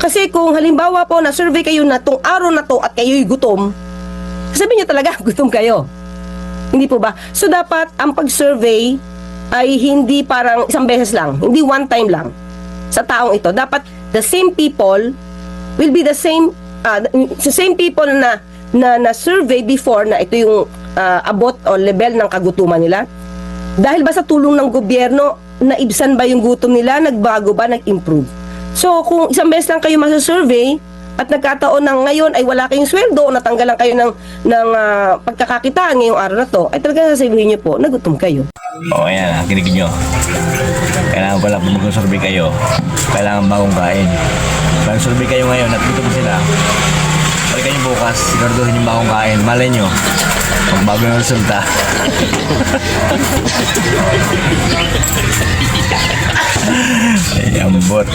Kasi kung halimbawa po na survey kayo na tong araw na to at kayo'y gutom, sabihin nyo talaga gutom kayo. Hindi po ba? So dapat ang pag-survey ay hindi parang isang beses lang, hindi one time lang sa taong ito. Dapat the same people will be the same people na survey before na ito yung abot o level ng kagutuman nila. Dahil ba sa tulong ng gobyerno, naibsan ba yung gutom nila, nagbago ba, nag-improve? So kung isang beses lang kayo masa-survey at nagkataon na ngayon ay wala kayong sweldo o natanggalan kayo ng pagkakakitaan ngayong araw na to, ay talaga sasabihin nyo po, nagutom kayo. O ayan, kinig nyo. Kailangan pala kung mag-survey kayo, kailangan bagong kain. Kung survey kayo ngayon at gutom sila, balik kayo bukas, siguraduhin yung bagong kain. Malay nyo, magbago yung resulta. Ay, ambot.